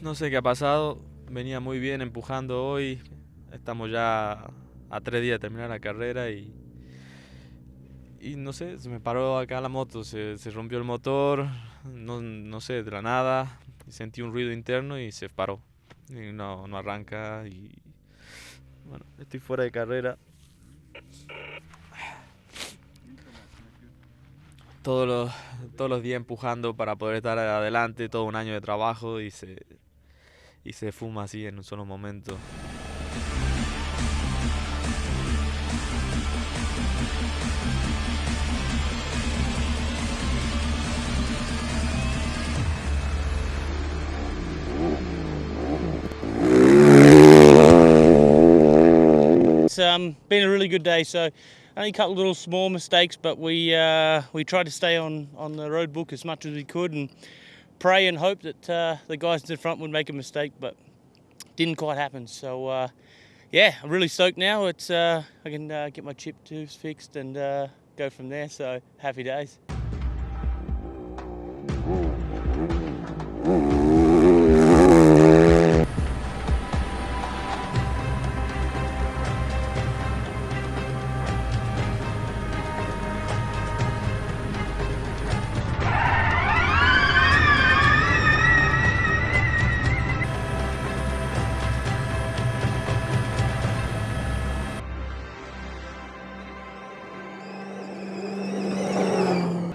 no sé qué ha pasado. Venía muy bien empujando hoy. Estamos ya a 3 días de terminar la carrera y no sé, se me paró acá la moto, se rompió el motor, no sé, de la nada. Sentí un ruido interno y se paró. Y no arranca y bueno, estoy fuera de carrera. Todos los, todos los días empujando para poder estar adelante, todo un año de trabajo y se fuma así en un solo momento. It's been a really good day, so only a couple of little small mistakes, but we tried to stay on the road book as much as we could and pray and hope that the guys in the front would make a mistake, but didn't quite happen. So yeah, I'm really stoked now. It's I can get my chip tubes fixed and go from there. So happy days.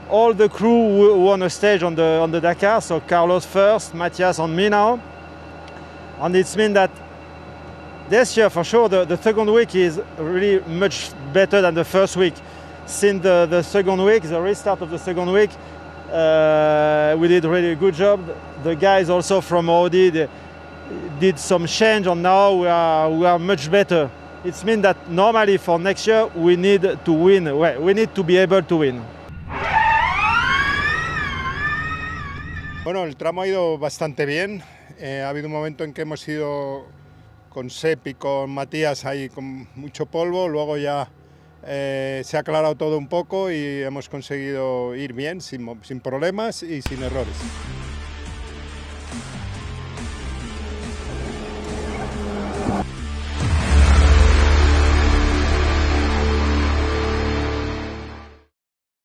All the crew won a stage on the Dakar, so Carlos first, Matthias and me now. And it's mean that this year for sure the second week is really much better than the first week. Since the second week, the restart of the second week, we did really a good job. The guys also from Audi did some change and now we are much better. It's mean that normally for next year we need to win, we need to be able to win. Bueno, el tramo ha ido bastante bien. Ha habido un momento en que hemos ido con Sepp y con Matías ahí con mucho polvo, luego ya se ha aclarado todo un poco y hemos conseguido ir bien, sin problemas y sin errores.